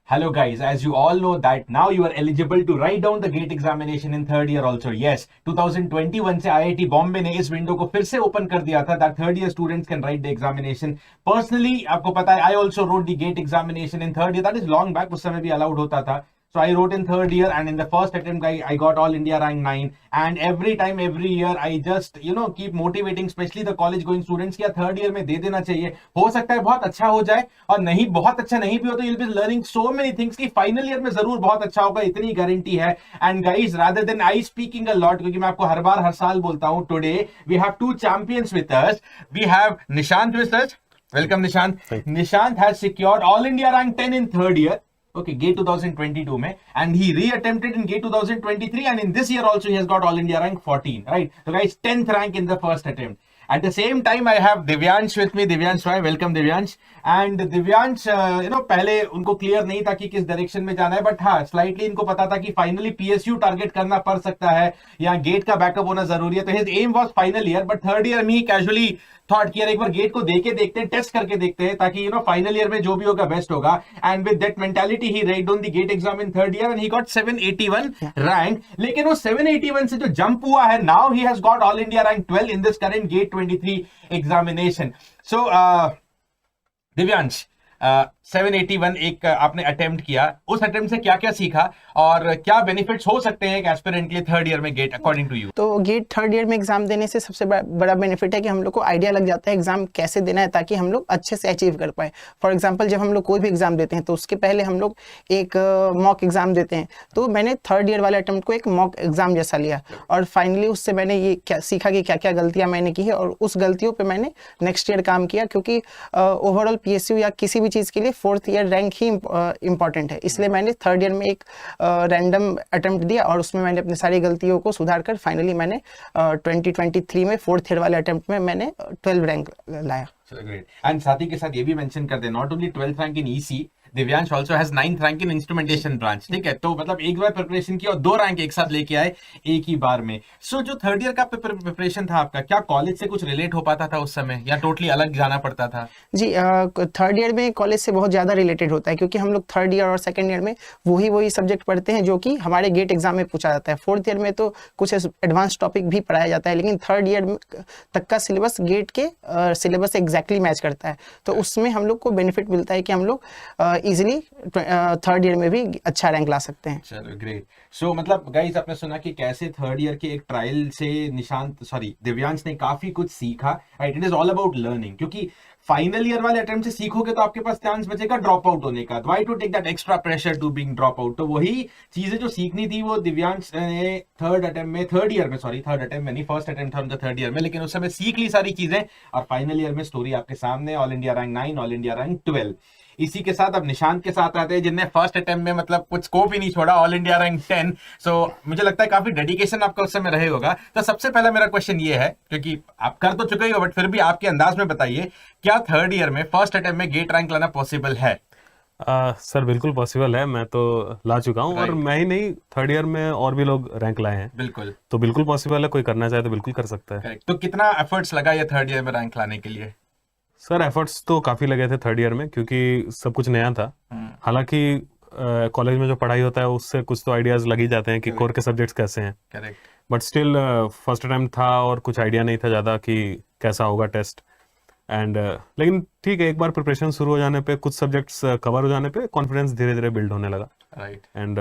Hello guys, as you all know that now you are eligible to write down the GATE examination in third year also. Yes, 2021 से IIT Bombay ने इस window को फिर से open कर दिया था that third year students can write the examination. Personally आपको पता है I also wrote the GATE examination in third year. That is long back, उस समय भी allowed होता था. So I wrote in third year and in the first attempt I got all India rank 9 and every year I just keep motivating especially the college going students कि third year में दे देना चाहिए. हो सकता है बहुत अच्छा हो जाए और नहीं बहुत अच्छा नहीं भी हो तो you'll be learning so many things कि final year में जरूर बहुत अच्छा होगा, इतनी गारंटी है. And guys, rather than I speaking a lot, क्योंकि मैं आपको हर बार हर साल बोलता हूं, today we have two champions with us. We have Nishant with us. Welcome Nishant. Nishant has secured all India rank 10 in third year. Okay, GATE 2022 में, and he re-attempted in GATE 2023, and in this year also he has got all India rank 14, right? So guys, 10th rank in the first attempt. At the same time, I have Divyansh with me. Divyansh, welcome Divyansh. And Divyansh, पहले उनको clear नहीं था कि किस direction में जाना है, but हाँ स्लाइटली इनको पता था कि फाइनली PSU टारगेट करना पड़ सकता है या गेट का बैकअप होना जरूरी है. तो his aim was final year, but third year में ही कैजुअली थॉट किया एक बार गेट को देके देखते हैं, टेस्ट करके देखते हैं, ताकि फाइनल ईयर में जो भी होगा बेस्ट होगा. And with that mentality he right on the GATE exam in third year and he got 781 rank. लेकिन वो 781 से जो जंप हुआ है, now he has got all India rank 12 in this current GATE 23 examination. So Divyansh, 781 एक आपने attempt किया, उस अटेम्प्ट से क्या क्या सीखा और क्या बेनिफिट्स हो सकते हैं एक एस्पिरेंट के लिए थर्ड ईयर में गेट अकॉर्डिंग टू यू? तो गेट थर्ड ईयर में एग्जाम देने से सबसे बड़ा बेनिफिट है कि हम लोग को आइडिया लग जाता है एग्जाम कैसे देना है, ताकि हम लोग अच्छे से अचीव कर पाए. फॉर एग्जांपल, जब हम लोग कोई भी एग्जाम देते हैं तो उसके पहले हम लोग एक मॉक एग्जाम देते हैं. तो मैंने थर्ड ईयर वाले अटेम्प्ट को एक मॉक एग्जाम जैसा लिया और फाइनली उससे मैंने ये क्या सीखा कि क्या क्या गलतियां मैंने की है और उस गलतियों पर मैंने नेक्स्ट ईयर काम किया. क्योंकि ओवरऑल PSU या किसी भी चीज़ के लिए फोर्थ ईयर रैंक ही इंपॉर्टेंट है, इसलिए मैंने थर्ड ईयर में एक रैंडम अटेम्प्ट दिया और उसमें मैंने अपनी सारी गलतियों को सुधार कर फाइनली मैंने 2023 में फोर्थ ईयर वाले अटेम्प्ट में मैंने 12 रैंक लाया. ग्रेट. एंड साथ ही के साथ ये भी मेंशन कर दे, not only 12th rank in EC, Divyansh also has 9th rank in instrumentation branch. ठीक है, तो मतलब एक बार प्रिपरेशन की और 2 रैंक एक साथ लेके आए एक ही बार में. सो जो थर्ड ईयर का प्रिपरेशन था आपका, क्या कॉलेज से कुछ रिलेट हो पाता था उस समय या टोटली अलग जाना पड़ता था? जी, थर्ड ईयर में कॉलेज से बहुत ज़्यादा रिलेटेड होता है, क्योंकि हम लोग थर्ड ईयर और सेकंड ईयर में वही सब्जेक्ट पढ़ते हैं जो कि हमारे गेट एग्जाम में पूछा जाता है. फोर्थ ईयर में तो कुछ एडवांस टॉपिक भी पढ़ाया जाता है, लेकिन थर्ड ईयर तक का सिलेबस गेट के सिलेबस से एग्जैक्टली मैच करता है. तो उसमें हम लोग को बेनिफिट मिलता है कि हम लोग ईजिली थर्ड ईयर में भी अच्छा रैंक ला सकते हैं. चलो ग्रेट. सो मतलब गाइस, आपने सुना कि कैसे थर्ड ईयर के एक ट्रायल से दिव्यांश ने काफी कुछ सीखा. Right, it is all about learning, क्योंकि फाइनल ईयर वाले अटेम्प्ट से सीखोगे तो आपके पास चांस बचेगा ड्रॉप आउट होने का. Why to take that extra pressure to being drop out? तो वही चीजें जो सीखनी थी वो दिव्यांश ने थर्ड ईयर में नहीं, फर्स्ट अटेम्प्ट था उनका थर्ड ईयर में, लेकिन उस समय सीख ली सारी चीजें और फाइनल ईयर में स्टोरी आपके सामने, all India rank 9, all India rank 12. इसी के साथ अब निशांत के साथ आते हैं, जिनने फर्स्ट अटेम्प्ट में मतलब कुछ स्कोप ही नहीं छोड़ा, ऑल इंडिया रैंक 10. सो मुझे लगता है काफी डेडिकेशन आपका उस समय रहे होगा. तो सबसे पहला मेरा क्वेश्चन ये है, क्योंकि आप कर तो चुके ही हो बट फिर भी आपके अंदाज में बताइए, क्या थर्ड ईयर में फर्स्ट अटेम्प्ट में गेट रैंक लाना पॉसिबल है? सर बिल्कुल पॉसिबल है, मैं तो ला चुका हूँ. और मैं ही नहीं, थर्ड ईयर में और भी लोग रैंक लाए हैं. बिल्कुल, तो बिल्कुल पॉसिबल है, कोई करना चाहे तो बिल्कुल कर सकता है. करेक्ट. तो कितना एफर्ट्स लगा ये थर्ड ईयर में रैंक लाने के लिए? सर एफर्ट्स तो काफी लगे थे थर्ड ईयर में, क्योंकि सब कुछ नया था. हालांकि कॉलेज में जो पढ़ाई होता है उससे कुछ तो आइडियाज लग ही जाते हैं कि कोर के सब्जेक्ट्स कैसे हैं. Correct. But still first attempt था और कुछ आइडिया नहीं था ज़्यादा कि कैसा होगा टेस्ट. एंड लेकिन ठीक है, एक बार प्रिपरेशन शुरू हो जाने पे, कुछ सब्जेक्ट्स कवर हो जाने पे कॉन्फिडेंस धीरे धीरे बिल्ड होने लगा. राइट. एंड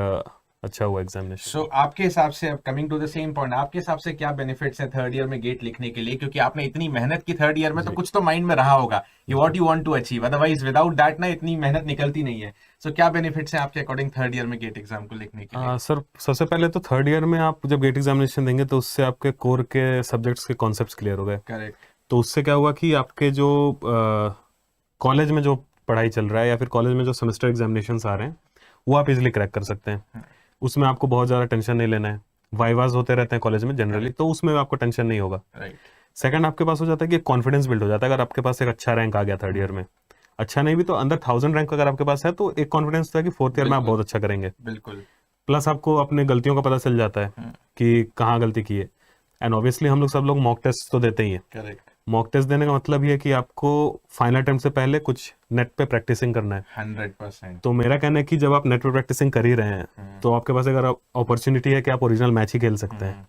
अच्छा हुआ एग्जामिनेशन. सो आपके हिसाब से, coming to the same point, आपके हिसाब से क्या बेनिफिट्स हैं थर्ड ईयर में गेट लिखने के लिए? क्योंकि आपने इतनी मेहनत की थर्ड ईयर में, तो कुछ तो माइंड में रहा होगा ये what you want to achieve, otherwise without that ना इतनी मेहनत निकलती नहीं है. सो क्या बेनिफिट्स हैं आपके अकॉर्डिंग थर्ड ईयर में गेट एग्जाम को लिखने के लिए? सर सबसे पहले तो थर्ड ईयर में आप जब गेट एग्जामिनेशन देंगे तो उससे आपके कोर के सब्जेक्ट्स के कॉन्सेप्ट्स क्लियर हो गए. करेक्ट. तो उससे क्या हुआ कि आपके जो कॉलेज में जो पढ़ाई चल रहा है या फिर कॉलेज में जो सेमेस्टर एग्जामिनेशंस आ रहे हैं वो आप इजीली क्रैक कर सकते हैं. उसमें आपको बहुत ज़्यादा टेंशन नहीं लेना है. वाइवाज होते रहते हैं कॉलेज में जनरली, तो उसमें आपको टेंशन नहीं होगा. सेकंड, आपके पास हो जाता है कि कॉन्फिडेंस बिल्ड हो जाता है. अगर आपके पास एक अच्छा रैंक आ गया थर्ड ईयर में, अच्छा नहीं भी तो अंदर 1000 रैंक अगर आपके पास है, तो एक कॉन्फिडेंस था कि फोर्थ ईयर में आप बहुत अच्छा करेंगे. बिल्कुल. प्लस आपको अपने गलतियों का पता चल जाता है कि कहाँ गलती की है. एंड ऑब्वियसली हम लोग सब लोग मॉक टेस्ट तो देते ही हैं. करेक्ट. मॉक टेस्ट देने का मतलब ये है कि आपको फाइनल अटेम्प्ट से पहले कुछ नेट पे प्रैक्टिसिंग करना है। 100%। तो मेरा कहना है कि जब आप नेट पे प्रैक्टिसिंग कर ही रहे हैं तो आपके पास अगर अपॉर्चुनिटी है कि आप ओरिजिनल मैच ही खेल सकते हैं,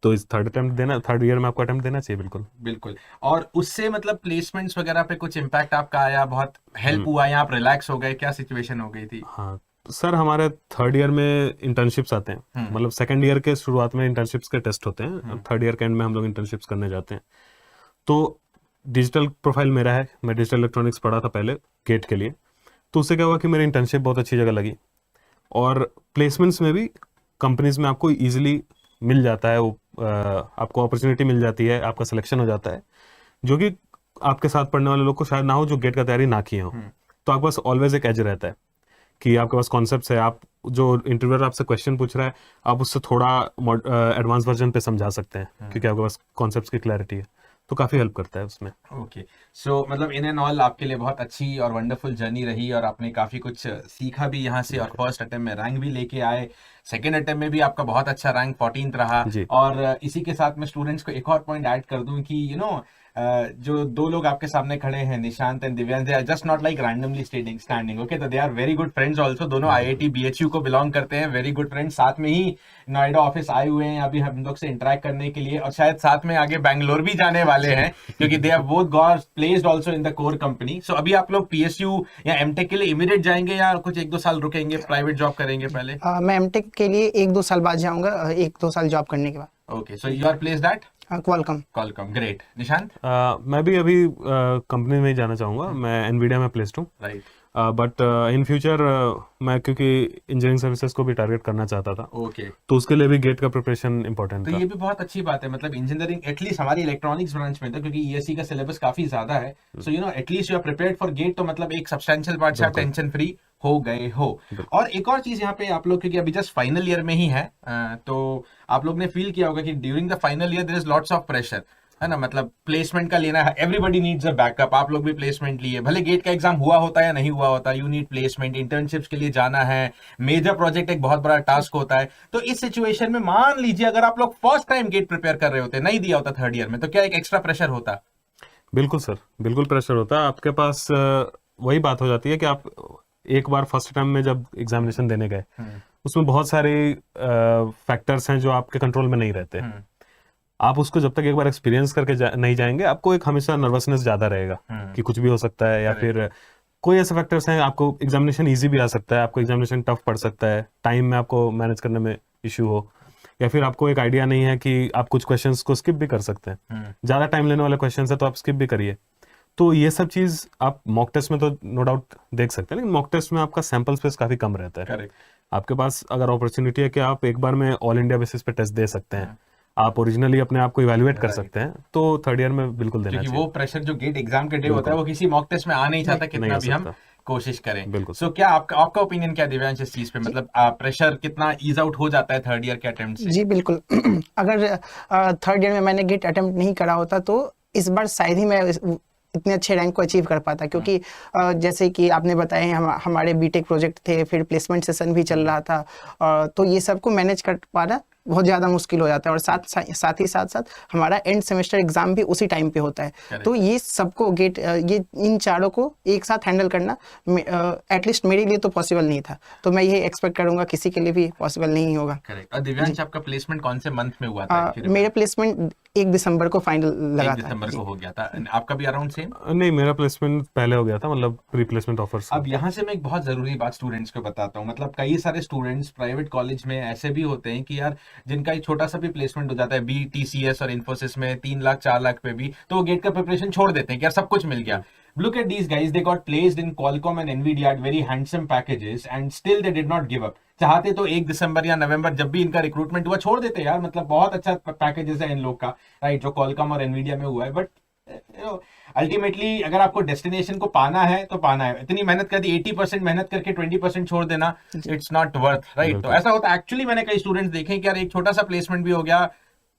तो इस थर्ड ईयर में आपको अटेम्प्ट देना चाहिए बिल्कुल। बिल्कुल। और उससे मतलब प्लेसमेंट्स वगैरह पे कुछ इम्पैक्ट आपका आया, बहुत हेल्प हुआ या आप रिलैक्स हो गए, क्या सिचुएशन हो गई थी? हाँ सर, हमारे थर्ड ईयर में इंटर्नशिप्स आते हैं, मतलब सेकंड ईयर के शुरुआत में इंटर्नशिप्स के टेस्ट होते हैं, थर्ड ईयर के एंड में हम लोग इंटर्नशिप्स करने जाते हैं। तो डिजिटल प्रोफाइल मेरा है, मैं डिजिटल इलेक्ट्रॉनिक्स पढ़ा था पहले गेट के लिए, तो उससे क्या हुआ कि मेरी इंटर्नशिप बहुत अच्छी जगह लगी, और प्लेसमेंट्स में भी कंपनीज में आपको इजीली मिल जाता है, वो आपको अपॉर्चुनिटी मिल जाती है, आपका सिलेक्शन हो जाता है, जो कि आपके साथ पढ़ने वाले लोग को शायद ना हो जो गेट का तैयारी ना किए हो। तो आपके पास ऑलवेज एक एज रहता है कि आपके पास कॉन्सेप्ट्स है, आप जो इंटरव्यूअर आपसे क्वेश्चन पूछ रहा है आप उससे थोड़ा एडवांस वर्जन पे समझा सकते हैं, क्योंकि आपके पास कॉन्सेप्ट्स की क्लैरिटी है, तो काफी हेल्प करता है उसमें। ओके, सो मतलब इन एंड ऑल आपके लिए बहुत अच्छी और वंडरफुल जर्नी रही, और आपने काफी कुछ सीखा भी यहाँ से, और फर्स्ट अटेम्प्ट में रैंक भी लेके आए, सेकंड अटेम्प्ट में भी आपका बहुत अच्छा रैंक 14th रहा। जी। और इसी के साथ मैं स्टूडेंट्स को एक और पॉइंट ऐड कर दूं कि जो दो लोग आपके सामने खड़े हैं, Nishant and Divyansh, they are just not like randomly standing, okay, तो they are very good friends also, दोनों IIT BHU को बिलोंग करते हैं, वेरी गुड फ्रेंड्स, साथ में ही नोएडा ऑफिस आए हुए हैं अभी हम लोग से इंटरेक्ट करने के लिए, और शायद साथ में आगे बैंगलोर भी जाने वाले हैं, क्योंकि they have both got placed also in the core company. So अभी आप लोग PSU या एमटेक के लिए इमीडिएट जाएंगे या कुछ 1-2 साल रुकेंगे, प्राइवेट जॉब करेंगे पहले? मैं एमटेक के लिए 1-2 साल बाद जाऊंगा, 1-2 साल जॉब करने के बाद। Okay, so you are placed at Qualcomm. Great. Nishant? मैं भी अभी कंपनी में ही जाना चाहूँगा, मैं एनवीडिया में प्लेस्ड हूँ, राइट। बट इन फ्यूचर मैं क्योंकि इंजीनियरिंग सर्विसेज को भी टारगेट करना चाहता था, ओके, तो उसके लिए भी गेट का प्रिपरेशन इंपॉर्टेंट तो था। ये भी बहुत अच्छी बात है, मतलब इंजीनियरिंग एटलीस्ट हमारी इलेक्ट्रॉनिक्स ब्रांच में था, क्योंकि ESE का सिलेबस काफी ज्यादा है, so at least you are prepared for GATE, तो मतलब एक सब्सटेंशियल पार्ट से आप टेंशन फ्री हो गए हो। और एक और चीज यहाँ पे आप लोग, क्योंकि अभी जस्ट फाइनल ईयर में ही है, तो आप लोग ने फील किया होगा कि during the final year there is lots of pressure, है ना, मतलब प्लेसमेंट का लेना है, एवरीबडी नीड्स अ बैकअप, आप लोग भी प्लेसमेंट लिए, भले गेट का एग्जाम हुआ होता है या नहीं हुआ होता, यू नीड प्लेसमेंट, इंटर्नशिप्स के लिए जाना है, मेजर प्रोजेक्ट एक बहुत बड़ा टास्क होता है। तो इस सिचुएशन में मान लीजिए अगर आप लोग फर्स्ट टाइम गेट प्रिपेयर कर रहे होते, नहीं दिया होता थर्ड ईयर में, तो क्या एक एक्स्ट्रा प्रेशर होता? बिल्कुल सर, बिल्कुल प्रेशर होता है आपके पास। वही बात हो जाती है कि आप एक बार फर्स्ट टाइम में जब एग्जामिनेशन देने गए, उसमें बहुत सारे फैक्टर्स हैं जो आपके कंट्रोल में नहीं रहते। आप उसको जब तक एक बार एक्सपीरियंस करके नहीं जाएंगे, आपको एक हमेशा नर्वसनेस ज्यादा रहेगा कि कुछ भी हो सकता है, या फिर कोई ऐसे फैक्टर्स हैं, आपको एग्जामिनेशन इजी भी आ सकता है, आपको एग्जामिनेशन टफ पड़ सकता है, टाइम में आपको मैनेज करने में इश्यू हो, या फिर आपको एक आइडिया नहीं है कि आप कुछ क्वेश्चंस को स्किप भी कर सकते हैं, ज्यादा टाइम लेने वाले क्वेश्चंस है तो आप स्किप भी करिए। तो ये सब चीज आप मॉक टेस्ट में तो नो डाउट देख सकते हैं, लेकिन मॉक टेस्ट में आपका सैंपल स्पेस काफी कम रहता है। करेक्ट। आपके पास अगर अपॉर्चुनिटी है कि आप एक बार में ऑल इंडिया बेसिस पे टेस्ट दे सकते हैं, आप ओरिजिनली अपने आप को इवैल्यूएट कर सकते हैं, तो थर्ड ईयर में बिल्कुल देना क्योंकि चाहिए। वो प्रेशर जो गेट एग्जाम के डे होता है वो किसी मॉक टेस्ट में आ नहीं चाहता, कितना भी हम कोशिश करें। बिल्कुल। सो क्या आपका ओपिनियन क्या दिव्यांश इस चीज पे, मतलब प्रेशर कितना ईज आउट हो जाता है थर्ड ईयर के अटेम्प्ट से? जी बिल्कुल। अगर थर्ड ईयर में मैंने गेट अटेम्प्ट नहीं करा होता तो इस बार शायद ही मैं इतने अच्छे रैंक को अचीव कर पाता, क्योंकि जैसे कि आपने बताया हमारे बीटेक प्रोजेक्ट थे, फिर प्लेसमेंट सेशन भी चल रहा था, तो ये सबको मैनेज कर पाना बहुत ज़्यादा मुश्किल हो जाता है, और साथ ही साथ हमारा एंड सेमेस्टर एग्जाम भी उसी टाइम पे होता है। तो ये सबको ये इन चारों को एक साथ हैंडल करना एटलीस्ट मेरे लिए तो पॉसिबल नहीं था, तो मैं ये एक्सपेक्ट करूंगा किसी के लिए भी पॉसिबल नहीं होगा। करेक्ट। और दिव्यांश आपका प्लेसमेंट कौन से मंथ में हुआ था? मेरा प्लेसमेंट 1 दिसंबर को फाइनल लगा 1 दिसंबर को हो गया था। आपका भी अराउंड सेम? नहीं, मेरा प्लेसमेंट पहले हो गया था, मतलब प्री प्लेसमेंट ऑफर्स। अब यहाँ से मैं एक बहुत जरूरी बात स्टूडेंट्स को बताता हूँ, मतलब कई सारे स्टूडेंट्स प्राइवेट कॉलेज में ऐसे भी होते हैं कि यार जिनका एक छोटा सा भी प्लेसमेंट हो जाता है BTCS और इन्फोसिस में 3 लाख 4 लाख पे भी, तो वो गेट का प्रिपरेशन छोड़ देते हैं कि यार सब कुछ मिल गया। Look at these guys, they got placed in Qualcomm and Nvidia at very handsome packages and still they did not give up. चाहते तो 1 दिसंबर या नवंबर जब भी इनका रिक्रूटमेंट हुआ छोड़ देते यार, मतलब बहुत अच्छा पैकेजेस है इन लोग का, राइट, जो Qualcomm और Nvidia में हुआ है। बट अल्टीमेटली अगर आपको डेस्टिनेशन को पाना है तो पाना है, इतनी मेहनत कर दी, 80% मेहनत करके 20% छोड़ देना, इट्स नॉट वर्थ, राइट। तो ऐसा होता है एक्चुअली, मैंने कई स्टूडेंट्स देखे कि यार एक छोटा सा प्लेसमेंट भी हो गया,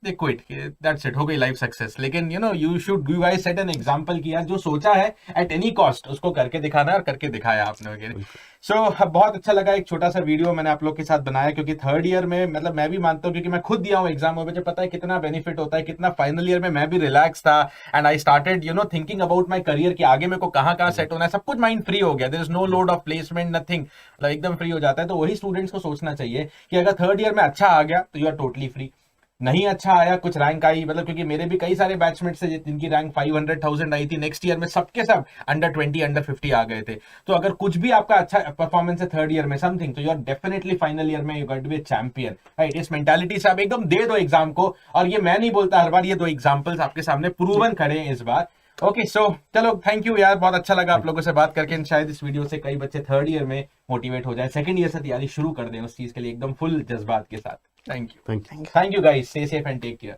दे क्विट, दैट्स इट, हो गई लाइफ सक्सेस। लेकिन you should you guys set an example कि यार जो सोचा है एट एनी कॉस्ट उसको करके दिखाना है, और करके दिखाया आपने वगैरह। सो बहुत अच्छा लगा, एक छोटा सा वीडियो मैंने आप लोग के साथ बनाया, क्योंकि थर्ड ईयर में मतलब मैं भी मानता हूँ, क्योंकि मैं खुद दिया हूँ एग्जाम में, मुझे पता है कितना बेनिफिट होता है, कितना फाइनल ईयर में मैं भी रिलैक्स था and I started thinking about my career कि आगे मेरे को कहाँ कहाँ सेट होना है, सब कुछ माइंड फ्री हो गया, there is no load of placement nothing, मतलब एकदम फ्री हो जाता है। तो वही स्टूडेंट्स को सोचना चाहिए कि अगर थर्ड ईयर में अच्छा आ गया तो यू आर टोटली फ्री, नहीं अच्छा आया, कुछ रैंक आई, मतलब क्योंकि मेरे भी कई सारे बैचमेट्स है जिनकी रैंक 500,000 आई थी, नेक्स्ट ईयर में सबके सब अंडर 20 अंडर 50 आ गए थे। तो अगर कुछ भी आपका अच्छा परफॉर्मेंस है थर्ड ईयर में समथिंग, तो you are definitely final year में you going to be champion, right. इस मेंटालिटी से आप एकदम दे दो एग्जाम को, और ये मैं नहीं बोलता हर बार, ये दो एग्जाम्पल्स आपके सामने प्रूवन खड़े हैं इस बार। ओके सो चलो, थैंक यू यार, बहुत अच्छा लगा आप लोगों से बात करके, शायद इस वीडियो से कई बच्चे थर्ड ईयर में मोटिवेट हो जाए, सेकंड ईयर से तैयारी शुरू कर दें उस चीज के लिए एकदम फुल जज्बात के साथ। Thank you thank you. guys, stay safe and take care.